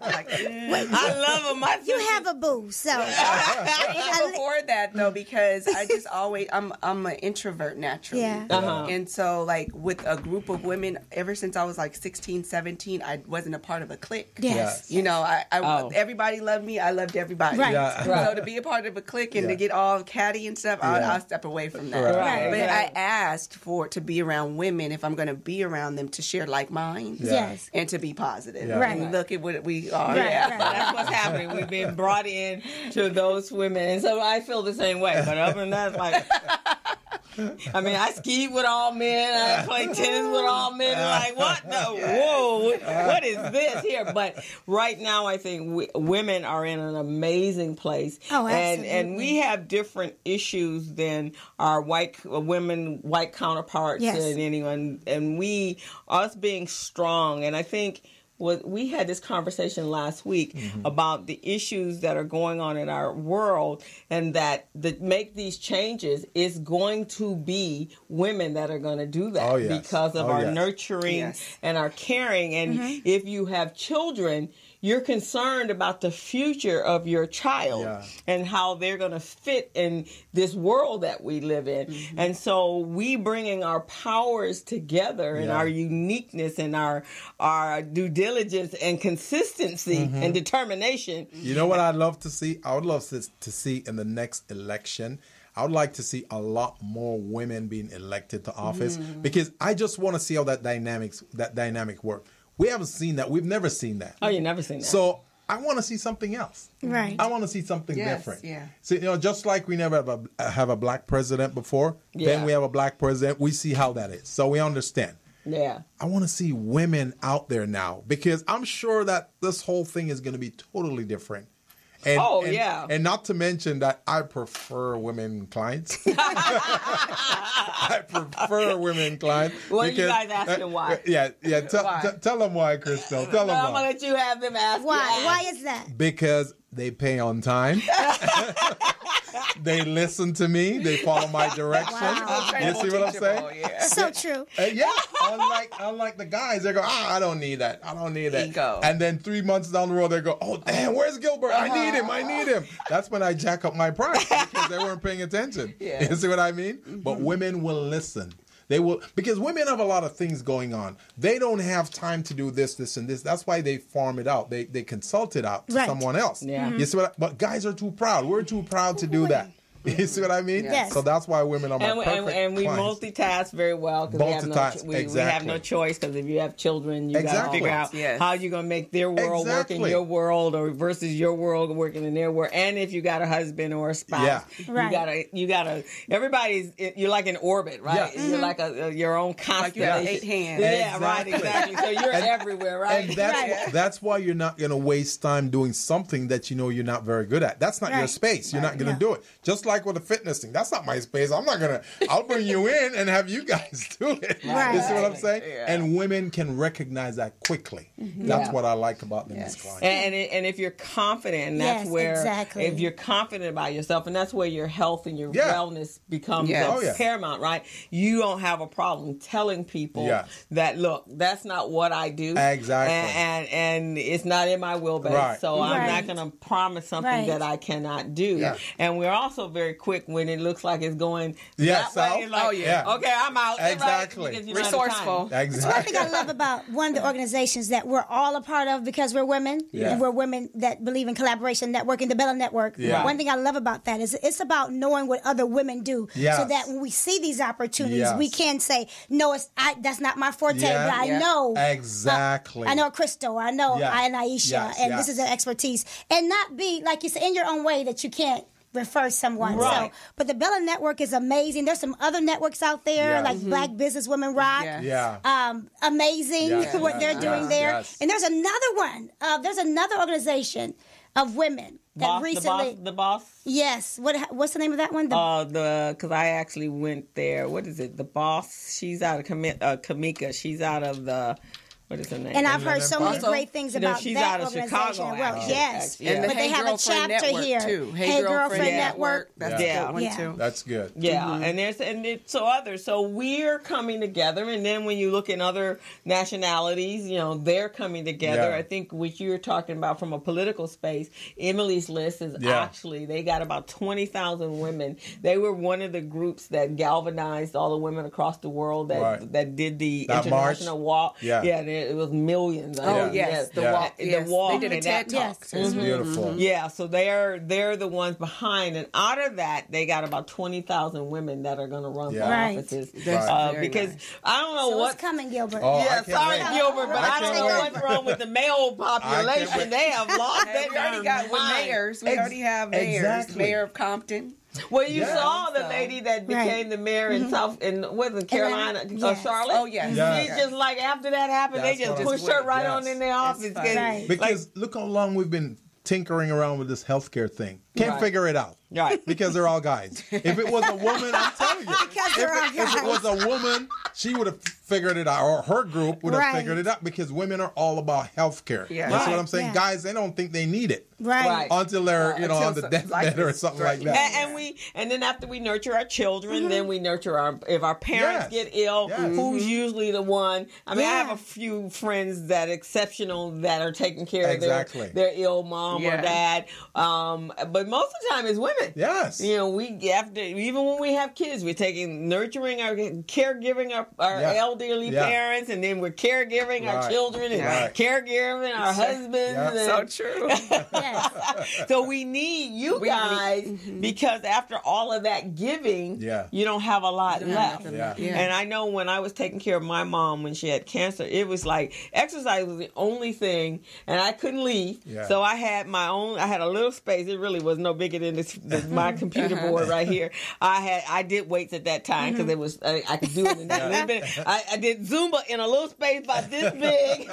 I love them. You have a boo, so. Even before that, though, because I just always, I'm an introvert naturally. Yeah. And so, like, with a group of women, ever since I was like 16, 17, I wasn't a part of a clique. Yes. You know, everybody loved me. I loved everybody. Right. Yeah. So to be a part of a clique and to get all catty and stuff, I'll step away from that. Right. But I asked to be around women, if I'm going to be around them, to share like minds. Yes. And to be positive. Yeah. Right. And look at what we are. Right. That's what's happening. We've been brought in to those women. And so I feel the same way. But other than that, like, I mean, I skied with all men. I played tennis with all men. Like, what? No, whoa, what is this here? But right now, I think women are in an amazing place. Oh, absolutely. And we have different issues than our white counterparts and anyone. And us being strong. And I think we had this conversation last week about the issues that are going on in our world, and that make these changes is going to be women that are going to do that because of our nurturing and our caring. And if you have children, you're concerned about the future of your child and how they're going to fit in this world that we live in. And so we bringing our powers together and our uniqueness and our due diligence and consistency and determination. You know what I'd love to see? I would love to see in the next election, I would like to see a lot more women being elected to office, because I just want to see how that dynamic works. We haven't seen that. We've never seen that. Oh, you've never seen that. So I want to see something else. Right. I want to see something different. Yeah. So, just like we never have a black president before, then we have a black president. We see how that is. So we understand. Yeah. I want to see women out there now, because I'm sure that this whole thing is going to be totally different. And, and not to mention that I prefer women clients. I prefer women clients. Well, you guys asking why? Tell them why, Crystal. Tell them why. I'm going to let you have them ask. Why? Why is that? Because they pay on time. They listen to me. They follow my direction. Wow. You see what I'm saying? So true. Unlike the guys, they go, I don't need that. I don't need that. Ego. And then 3 months down the road, they go, oh, damn, where's Gilbert? I need him. That's when I jack up my price, because they weren't paying attention. Yeah. You see what I mean? But women will listen. They will, because women have a lot of things going on. They don't have time to do this, and this. That's why they farm it out. They consult it out to someone else. Yeah. You see but guys are too proud. We're too proud to do that. You see what I mean? Yes. So that's why women are my perfect and we clients. multitask very well, because we have no choice, because if you have children, you got to figure out how you're going to make their world work in your world, or versus your world working in their world. And if you got a husband or a spouse, you gotta you're like in orbit, right? You're like your own constellation. Like you have 8 hands. Yeah, right, exactly. So you're everywhere, right? And that's why you're not going to waste time doing something that you know you're not very good at. That's not your space. You're not going to do it. Just like with the fitness thing, that's not my space. I'll bring you in and have you guys do it. Right. You see what I'm saying? Yeah. And women can recognize that quickly. That's what I like about them as clients. And if you're confident, and that's where, if you're confident about yourself, and that's where your health and your wellness becomes paramount, right? You don't have a problem telling people that, look, that's not what I do. Exactly. And it's not in my wheelbase. Right. So I'm not going to promise something that I cannot do. Yeah. And we're also very very quick when it looks like it's going Yes, that way. It's like, okay, I'm out. Exactly. Right? Because you don't have Resourceful. time. Exactly. One thing I love about one of the organizations that we're all a part of because we're women, and we're women that believe in collaboration, networking, the Bella Network. Yeah. One thing I love about that is it's about knowing what other women do, so that when we see these opportunities, we can say, no, that's not my forte, but I know. Exactly. I know Crystal, I know I and Ayesha, and this is an expertise. And not be, like you said, in your own way that you can't refer someone. Right. So, but the Bella Network is amazing. There's some other networks out there, like Black Businesswomen Rock. Amazing what they're doing there. Yes. And there's another one. There's another organization of women that recently. The boss. Yes. What's the name of that one? Because I actually went there. What is it? The boss. She's out of Kamika. She's out of the. What is her name? And I've heard so many great things about she's that out of organization. Chicago, Well, yes, And but they have a chapter here. Too. Hey Girlfriend Network. That's a good one too. That's good. Yeah, and it's others. So we're coming together, and then when you look in other nationalities, they're coming together. Yeah. I think what you're talking about from a political space, Emily's List is actually, they got about 20,000 women. They were one of the groups that galvanized all the women across the world that did the that international walk. Yeah. It was millions. The walk. The walk. They did a TED Talk. It's beautiful. Yeah, so they're the ones behind, and out of that, they got about 20,000 women that are going to run for offices. Because I don't know what's coming, Gilbert. Sorry, Gilbert, but I don't know what's wrong with the male population. They have lost their We already got mayors. We already have mayors. Exactly. Mayor of Compton. Well, you saw the lady that became the mayor in wasn't Carolina, Charlotte? Oh, yes. She's just like, after that happened, they just pushed her right on in their office. Because look how long we've been tinkering around with this healthcare thing. Can't figure it out. Right. Because they're all guys. If it was a woman, I'm telling you. If it was a woman, she would have figured it out, or her group would have figured it out, because women are all about healthcare. Yeah. That's what I'm saying. Yeah. Guys, they don't think they need it. Right. Until they're, on the deathbed or something like that. And then after we nurture our children, then we nurture if our parents get ill, who's usually the one. I mean, I have a few friends that are exceptional that are taking care of their ill mom or dad. But most of the time it's women. Yes. Even when we have kids, we're nurturing caregiving our elderly parents, and then we're caregiving our children and caregiving our husbands. So true. So we need you guys, because after all of that giving, you don't have a lot left. And I know when I was taking care of my mom when she had cancer, it was like exercise was the only thing, and I couldn't leave. So I had I had a little space. It really was no bigger than my computer board right here. I did weights at that time because it was I could do it in that little bit. I did Zumba in a little space about this big,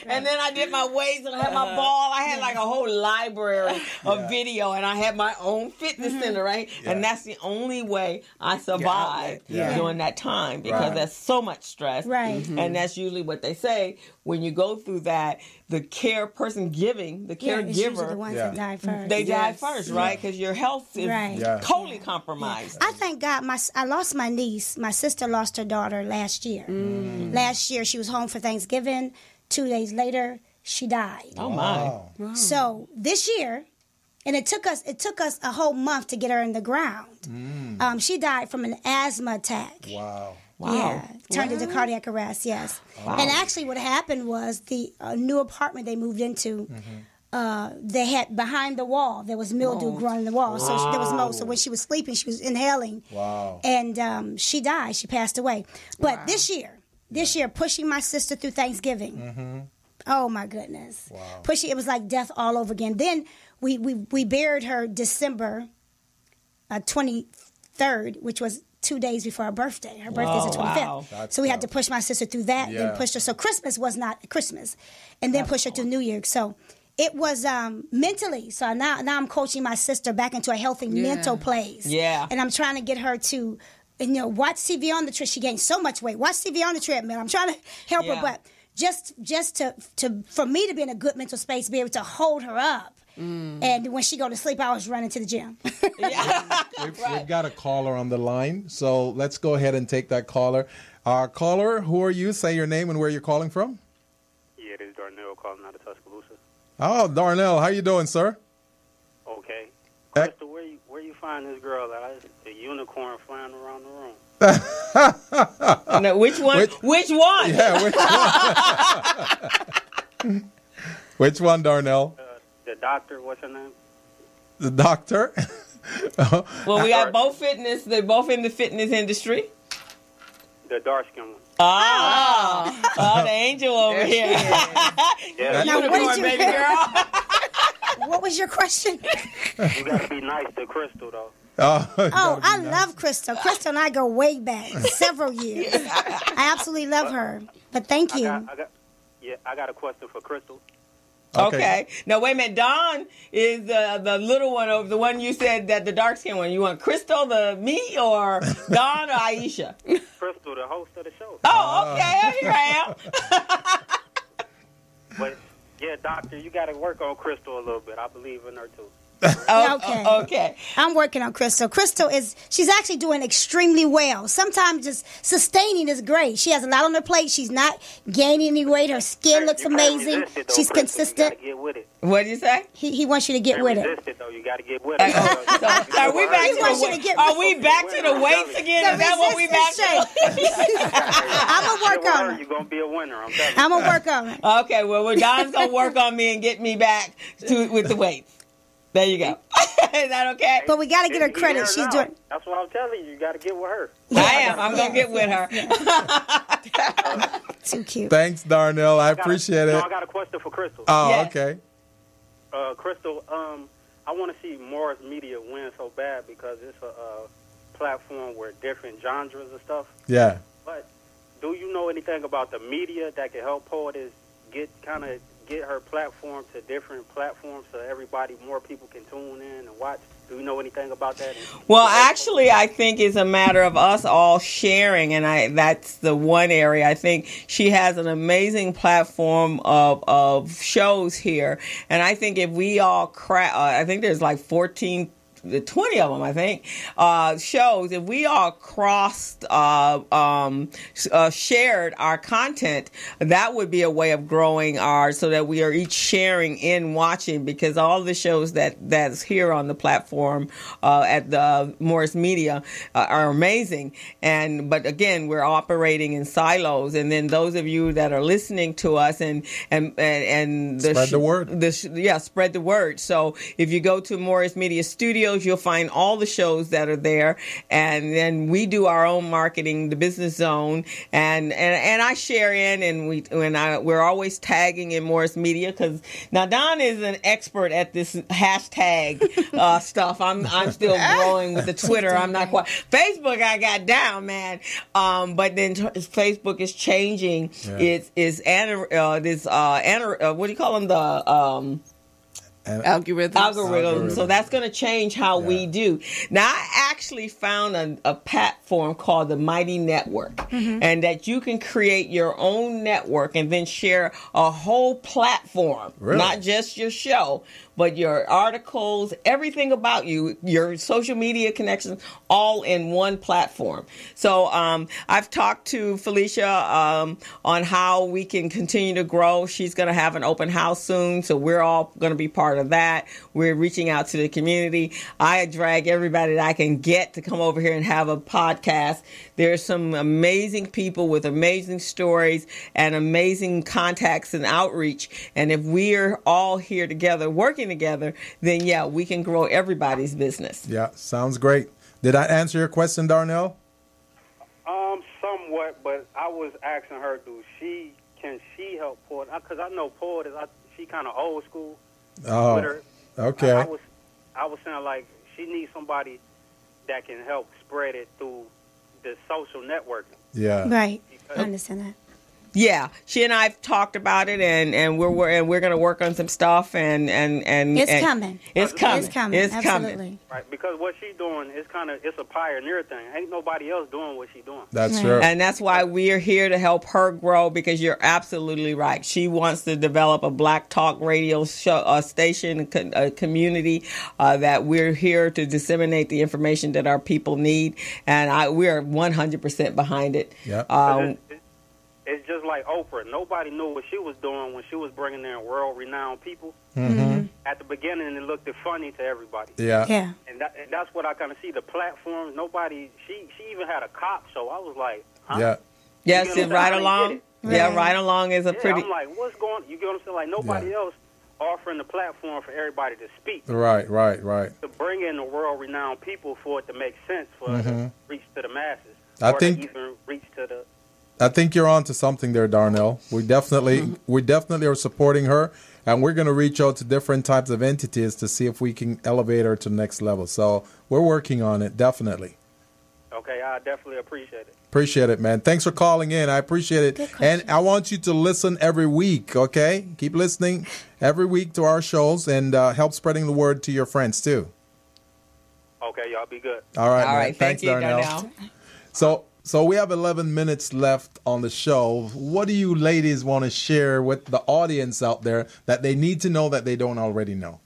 and then I did my weights and I had my ball. I had like a whole library of video, and I had my own fitness center, right? And that's the only way I survived during that time, because there's so much stress, and that's usually what they say when you go through that. The person giving, the caregiver, the ones that die first. They die first, right? Because your health is totally compromised. I thank God. I lost my niece. My sister lost her daughter last year. Last year, she was home for Thanksgiving. 2 days later, she died. Oh my! Wow. So this year, and it took us a whole month to get her in the ground. She died from an asthma attack. Wow. Yeah, turned into cardiac arrest. Yes, and actually, what happened was the new apartment they moved into. They had behind the wall there was mildew growing in the wall, so there was mold. So when she was sleeping, she was inhaling. Wow. And she died. She passed away. But this year, pushing my sister through Thanksgiving. Oh my goodness! Wow. Pushing, it was like death all over again. Then we buried her December 23rd, which was 2 days before her birthday. Her birthday's the 25th. Wow. So we had to push my sister through that, then push her. So Christmas was not Christmas, and then push her through New Year. So it was mentally. So now I'm coaching my sister back into a healthy mental place. Yeah. And I'm trying to get her to, watch TV on the treadmill. She gained so much weight. Watch TV on the treadmill. I'm trying to help her, but just for me to be in a good mental space, be able to hold her up. And when she go to sleep, I was running to the gym. We've got a caller on the line, so let's go ahead and take that caller. Caller, who are you? Say your name and where you're calling from. Yeah, this is Darnell calling out of Tuscaloosa. Oh, Darnell, how you doing, sir? Okay. Crystal, where you find this girl at? The unicorn flying around the room. No, which one? Which one? Yeah, which one? Which one, Darnell? The doctor, what's her name? The doctor? Well, we got both fitness. They're both in the fitness industry. The dark skin one. Oh, the angel over here. Yeah. Now, what did you baby girl. What was your question? You gotta be nice to Crystal though. Oh, I love Crystal. Crystal and I go way back, several years. I absolutely love her. But thank you. I got a question for Crystal. Okay. Now, wait a minute. Dawn is the little one of the one you said that the dark skin one. You want Crystal, me, or Dawn or Ayesha? Crystal, the host of the show. Oh, okay. Here I am. But, yeah, doctor, you got to work on Crystal a little bit. I believe in her, too. Okay. I'm working on Crystal. She's actually doing extremely well. Sometimes just sustaining is great. She has a lot on her plate. She's not gaining any weight. Her skin looks amazing. She's consistent. You gotta get with it. What did you say? He wants you to get with it. Resist it, though. You got to get with it. Are we back to the weights again? Is that what we back to? I'm going to work on it. You're going to be a winner. I'm telling you. I'm going to work on it. Okay, well, Don's going to work on me and get me back with the weights. There you go. Is that okay? But we got to get her credit. She's doing. That's what I'm telling you. You got to get with her. I am. I'm going to get with her. Too cute. Thanks, Darnell. I appreciate it. I got a question for Crystal. Oh, Yes. okay. Crystal, I want to see Morris Media win so bad because it's a platform where different genres and stuff. Yeah. But do you know anything about the media that can help poetess get her platform to different platforms so more people can tune in and watch? Do you know anything about that? Well, actually, I think it's a matter of us all sharing, and that's the one area. I think she has an amazing platform of shows here, and I think if we all I think there's like 20 of them, I think, shows. If we all shared our content, that would be a way of growing so that we are each sharing in watching, because all the shows that's here on the platform at the Morris Media are amazing. But again, we're operating in silos, and then those of you that are listening to us and spread the word. Spread the word. So if you go to Morris Media Studios, you'll find all the shows that are there, and then we do our own marketing, the BusinessZone, and I share in, and we're always tagging in Morris Media, because now Don is an expert at this hashtag stuff. I'm still growing with the Twitter. I'm not quite. Facebook I got down, man. But then Facebook is changing. Yeah. What do you call them? The algorithm. So that's going to change how we do. Now, I actually found a platform called the Mighty Network, and that you can create your own network and then share a whole platform, not just your show, but your articles, everything about you, your social media connections, all in one platform. So I've talked to Felicia on how we can continue to grow. She's going to have an open house soon, so we're all going to be part of that. We're reaching out to the community. I drag everybody that I can get to come over here and have a podcast. There's some amazing people with amazing stories and amazing contacts and outreach. And if we're all here together, working together, then we can grow everybody's business. Yeah, sounds great. Did I answer your question, Darnell? Somewhat, but I was asking her, can she help poet? Because I know poet she kind of old school. Oh, okay. I was saying, like, she needs somebody that can help spread it through the social networking. Yeah. Right. I understand that. Yeah, she and I've talked about it, and we're going to work on some stuff, and it's coming. It's coming. It's coming. It's Absolutely. coming. Right, because what she's doing is it's a pioneer thing. Ain't nobody else doing what she's doing. That's true. And that's why we're here to help her grow, because you're absolutely right. She wants to develop a Black Talk radio show, station, a community that we're here to disseminate the information that our people need, and we're 100% behind it. Yeah. It's just like Oprah. Nobody knew what she was doing when she was bringing in world-renowned people. Mm-hmm. at the beginning it looked funny to everybody. Yeah. Yeah. And that's what I kind of see. The platforms, nobody. She even had a cop show. I was like, huh? Yeah. Yes, You know what I'm right saying? along. Yeah, right along is a pretty. I'm like, what's going? You get what I'm saying? Like nobody else offering the platform for everybody to speak. Right. To bring in the world-renowned people for it to make sense for it to reach to the masses. I or think- to even reach to the. I think you're on to something there, Darnell. We definitely are supporting her, and we're going to reach out to different types of entities to see if we can elevate her to the next level. So we're working on it, definitely. Okay, I definitely appreciate it. Appreciate it, man. Thanks for calling in. I appreciate it. And I want you to listen every week, okay? Keep listening every week to our shows and help spreading the word to your friends, too. Okay, y'all be good. All right, All man. right, Thanks, thank you, Darnell. Darnell. So we have 11 minutes left on the show. What do you ladies want to share with the audience out there that they need to know that they don't already know?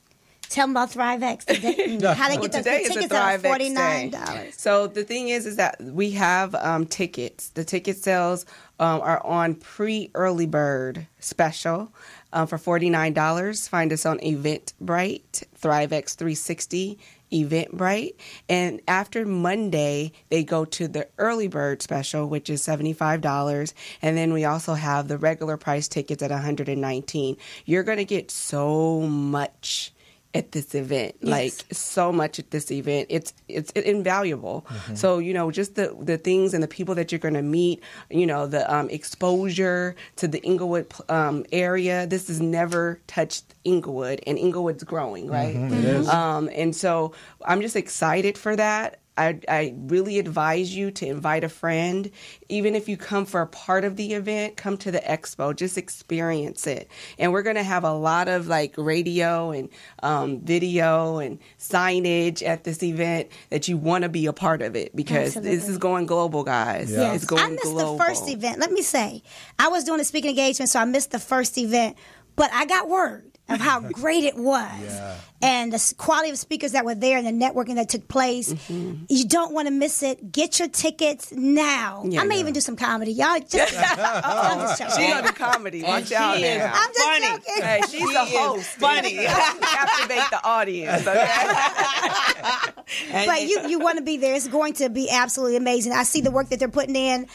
Tell them about ThriveX today. How they get Today the is a tickets are ThriveX Day. $49. So the thing is that we have tickets. The ticket sales are on pre-early bird special for $49. Find us on Eventbrite, ThriveX 360, Eventbrite. And after Monday, they go to the early bird special, which is $75. And then we also have the regular price tickets at $119. You're going to get so much at this event, like so much at this event. It's invaluable. So, you know, just the things and the people that you're going to meet, you know, the exposure to the Inglewood area. This has never touched Inglewood, and Inglewood's growing, right? It is. And so I'm just excited for that. I really advise you to invite a friend. Even if you come for a part of the event, come to the expo. Just experience it. And we're going to have a lot of like radio and video and signage at this event that you want to be a part of it, because this is going global, guys. Yeah. It's going I missed global. the first event. Let me say, I was doing a speaking engagement, so I missed the first event. But I got word of how great it was. Yeah. And the quality of speakers that were there and the networking that took place. You don't want to miss it. Get your tickets now. I may even do some comedy. Y'all just, I'm just joking. She gonna do comedy. Watch out she is now. I'm just funny. joking. Hey, she's a host. Funny. Captivate the audience. Okay? But you want to be there. It's going to be absolutely amazing. I see the work that they're putting in.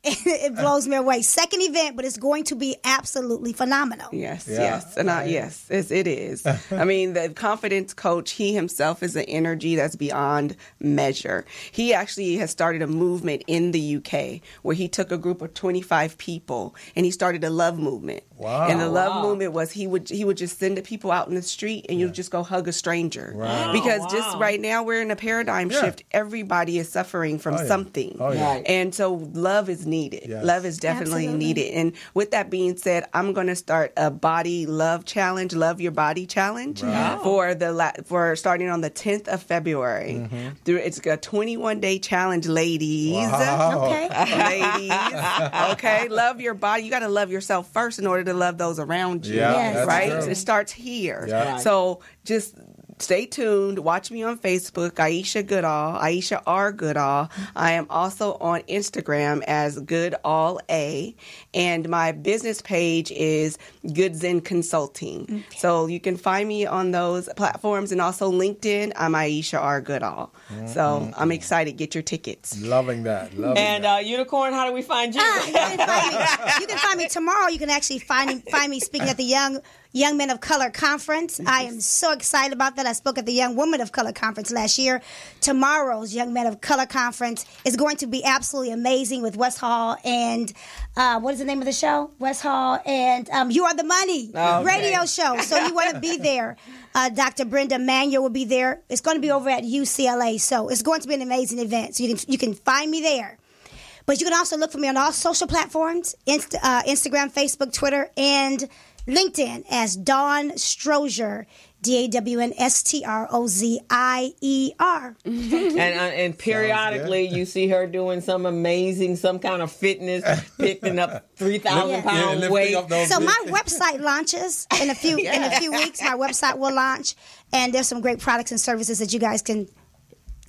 It blows me away. Second event, but it's going to be absolutely phenomenal. Yes, Yeah. yes. And yes, it is. I mean, the confidence coach, he himself is an energy that's beyond measure. He actually has started a movement in the UK where he took a group of 25 people and he started a love movement. Wow. And the love movement was he would just send the people out in the street and you just go hug a stranger. Wow. Because just right now we're in a paradigm shift. Everybody is suffering from something. Oh, yeah. And so love is needed. Yes. Love is definitely Absolutely. needed. And with that being said, I'm going to start a body love challenge, love your body challenge for starting on the 10th of February. It's a 21-day challenge, ladies. Wow. Okay. Ladies. Okay. Love your body. You got to love yourself first in order to love those around you. Yeah, Yes. that's Right? true. It starts here. Yeah. Right. So just stay tuned. Watch me on Facebook, Ayesha Goodall, Ayesha R. Goodall. I am also on Instagram as Goodall A. And my business page is Goods in Consulting. So you can find me on those platforms, and also LinkedIn. I'm Ayesha R. Goodall. So I'm excited. Get your tickets. Loving that. Loving And that. Unicorn, how do we find you? You can find me tomorrow. You can actually find me speaking at the Young Men of Color Conference. I am so excited about that. I spoke at the Young Women of Color Conference last year. Tomorrow's Young Men of Color Conference is going to be absolutely amazing with West Hall and what is the name of the show? West Hall and You Are the Money radio show. So you want to be there. Dr. Brenda Manuel will be there. It's going to be over at UCLA. So it's going to be an amazing event. So you can find me there. But you can also look for me on all social platforms, Instagram, Facebook, Twitter, and LinkedIn as Dawn Strozier, DAWNSTROZIER. And periodically you see her doing some kind of fitness, picking up 3,000 pound lifting weight. up those So my website launches in a few weeks. My website will launch, and there's some great products and services that you guys can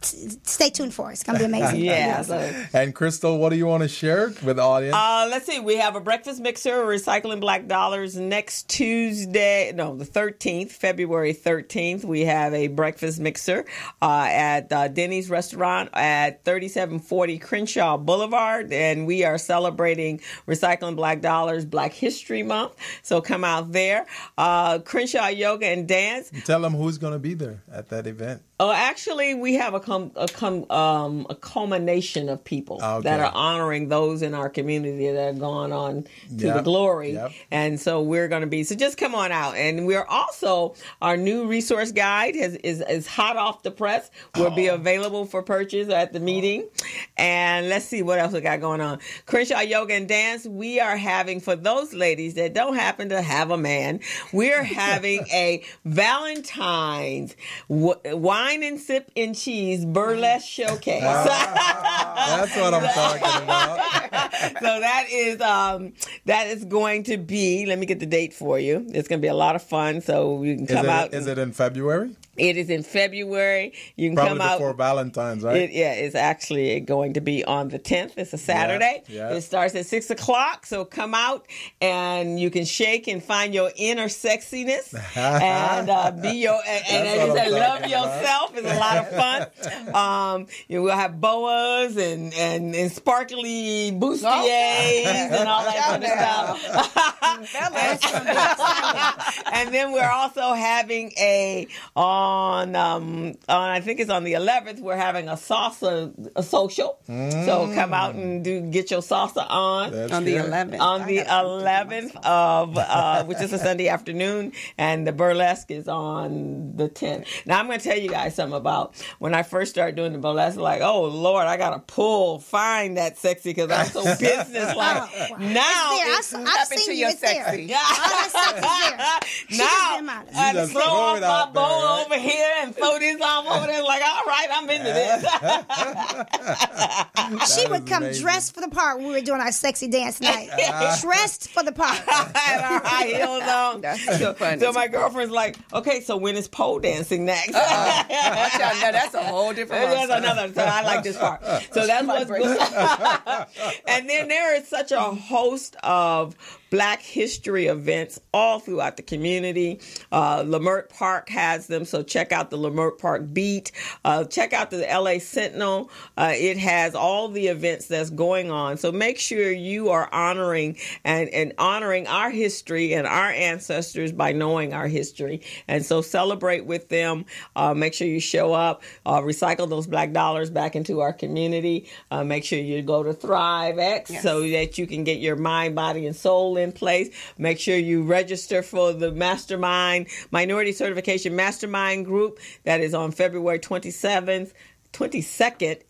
stay tuned for it. It's going to be amazing. Yeah. So, And Crystal, what do you want to share with the audience? let's see. We have a breakfast mixer, Recycling Black Dollars, next Tuesday. No, the 13th, February 13th. We have a breakfast mixer at Denny's Restaurant at 3740 Crenshaw Boulevard. And we are celebrating Recycling Black Dollars, Black History Month. So come out there. Crenshaw Yoga and Dance. Tell them who's going to be there at that event. Oh, actually, we have a culmination of people that are honoring those in our community that have gone on to the glory. Yep. And so we're going to be, so just come on out. And we're also, our new resource guide is hot off the press. Will be available for purchase at the meeting. And let's see what else we got going on. Crenshaw Yoga and Dance, we are having, for those ladies that don't happen to have a man, we're having a Valentine's wine and sip and cheese burlesque showcase. That's what I'm talking about. So that is going to be, let me get the date for you. It's going to be a lot of fun. So you can come out. Is it in February? It is in February. You can Probably come out before Valentine's, right? It's actually going to be on the 10th. It's a Saturday. Yeah. It starts at 6:00. So come out and you can shake and find your inner sexiness and be your and as you say, love yourself. It's a lot of fun. We'll have boas and sparkly bustiers and all that kind of stuff. And then we're also having on I think it's on the 11th, we're having a social. So come out and get your salsa on. On the 11th. On the 11th of which is a Sunday afternoon, and the burlesque is on the 10th. Now I'm going to tell you guys something about when I first started doing the burlesque. Like, oh Lord, I got to find that sexy because I'm so business-like. Now I've seen you. It's sexy. Yeah. Now I throw off my bow over here and throw this off over there. Like, all right, I'm into this. She would come dressed for the part when we were doing our sexy dance night. Dressed for the part. Had our high heels on. That's so funny. So my girlfriend's like, okay, so when is pole dancing next? That's a whole different That's another. So I like this part. So that's what's good. And then there is such a host of Black history events all throughout the community. Lamert Park has them, so check out the Lamert Park Beat. Check out the LA Sentinel. It has all the events that's going on. So make sure you are honoring and honoring our history and our ancestors by knowing our history. And so celebrate with them. Make sure you show up. Recycle those Black dollars back into our community. Make sure you go to ThriveX so that you can get your mind, body, and soul in place. Make sure you register for the Mastermind, Minority Certification Mastermind group that is on February 22nd,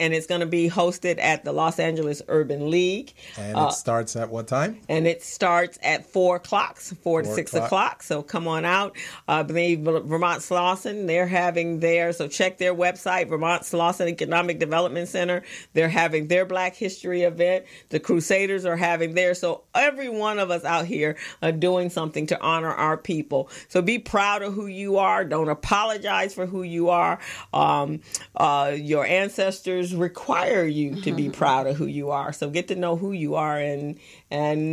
and it's going to be hosted at the Los Angeles Urban League. And it starts at what time? And it starts at 4 to 6 o'clock. So come on out. I believe Vermont Slauson, they're having so check their website, Vermont Slauson Economic Development Center. They're having their Black History event. The Crusaders are having theirs. So every one of us out here are doing something to honor our people. So be proud of who you are. Don't apologize for who you are. Your ancestors require you to be proud of who you are. So get to know who you are, and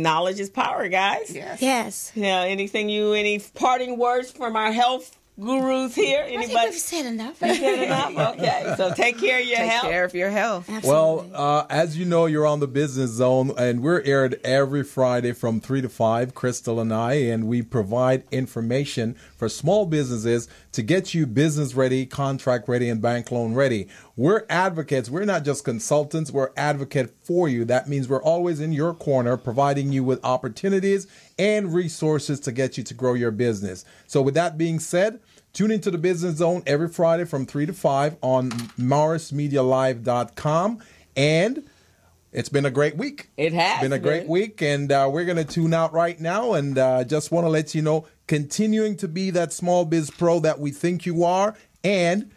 knowledge is power, guys. Yes. Yeah. Any parting words from our health gurus here? Anybody? I think we've said enough. You said enough? Okay. So take care of your health. Take care of your health. Absolutely. Well, as you know, you're on the Business Zone, and we're aired every Friday from 3 to 5, Crystal and I, and we provide information for small businesses to get you business ready, contract ready, and bank loan ready. We're advocates. We're not just consultants. We're advocate for you. That means we're always in your corner, providing you with opportunities and resources to get you to grow your business. So with that being said, tune into the Business Zone every Friday from 3 to 5 on MorrisMediaLive.com. And it's been a great week. It has. It's been a great week, and we're going to tune out right now, and just want to let you know, continuing to be that small biz pro that we think you are, and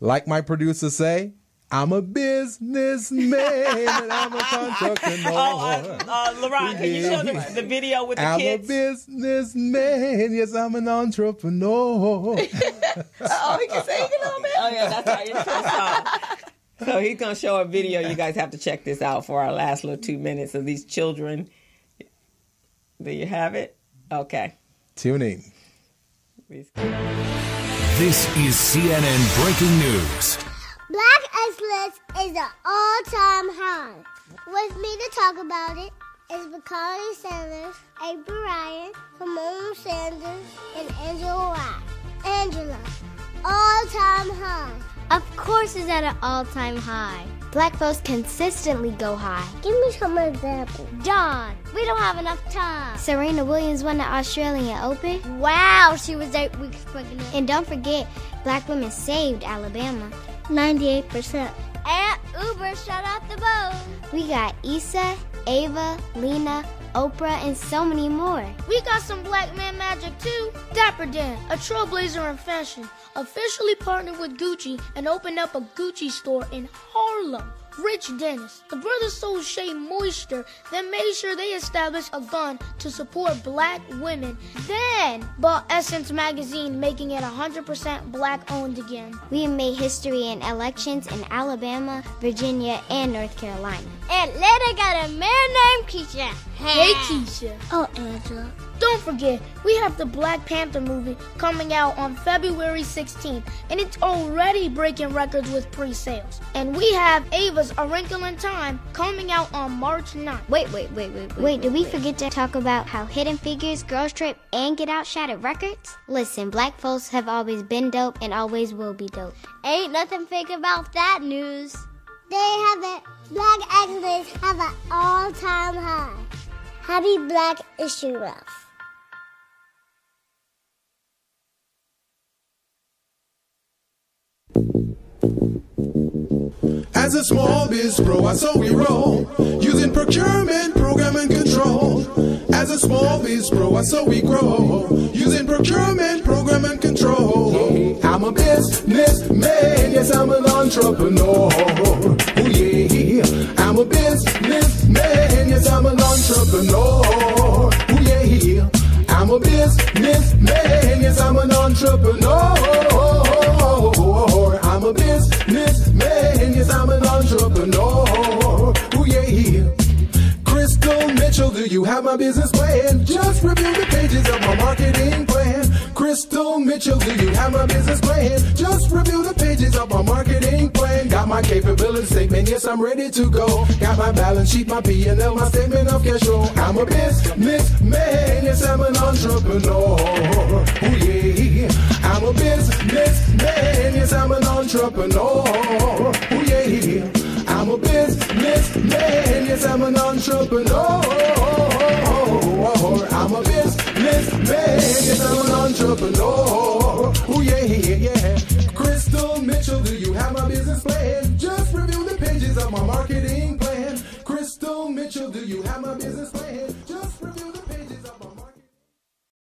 like my producers say, I'm a businessman and I'm a entrepreneur. LaRon, can you show the video with the I'm kids? a businessman. Yes, I'm an entrepreneur. He can sing a little bit. Oh, yeah, that's our intro song. So he's going to show a video. You guys have to check this out for our last little 2 minutes of these children. Do you have it? Okay. Tune in. This is CNN Breaking News. Black excellence is an all-time high. With me to talk about it is Bacardi Sanders, April Ryan, Ramon Sanders, and Angela White. Angela, all-time high. Of course it's at an all-time high. Black votes consistently go high. Give me some examples. Dawn, we don't have enough time. Serena Williams won the Australian Open. Wow, she was 8 weeks pregnant. And don't forget, black women saved Alabama. 98%. And Uber shut out the boat. We got Issa, Ava, Lena, Oprah, and so many more. We got some black man magic too. Dapper Dan, a trailblazer in fashion, officially partnered with Gucci and opened up a Gucci store in Harlem. Rich Dennis, the brothers sold Shea Moisture, then made sure they established a fund to support black women, then bought Essence magazine, making it 100% black owned again. We made history in elections in Alabama, Virginia, and North Carolina. Atlanta got a man named Keisha. Hey Keisha. Oh, Angela. Don't forget, we have the Black Panther movie coming out on February 16th, and it's already breaking records with pre-sales. And we have Ava's A Wrinkle in Time coming out on March 9th. Wait, did we forget to talk about how Hidden Figures, Girls Trip, and Get Out shattered records? Listen, black folks have always been dope and always will be dope. Ain't nothing fake about that news. There you have it. Black excellence have an all-time high. Happy Black Issue Month. As a small biz pro, so we roll, using procurement, program, and control. As a small biz pro, so we grow, using procurement, program, and control. I'm a businessman, yes, I'm an entrepreneur. Oh yeah, I'm a businessman, yes, I'm an entrepreneur. Oh yeah, I'm a businessman, yes, I'm an entrepreneur. I'm a businessman, yes, I'm an entrepreneur. Oh yeah. Crystal Mitchell, do you have my business plan? Just review the pages of my marketing plan. Crystal Mitchell, do you have my business plan? Just review the pages of my marketing plan. Got my capability statement, yes, I'm ready to go. Got my balance sheet, my P&L, my statement of cash flow. I'm a businessman, yes, I'm an entrepreneur. Oh yeah, I'm a businessman, yes, I'm an entrepreneur. Oh yeah, I'm a businessman, yes, I'm an entrepreneur. I'm a businessman, yes, I'm an entrepreneur. Oh yeah, yeah. Crystal Mitchell, do you have my business plan? Just review the pages of my marketing plan. Crystal Mitchell, do you have my business plan?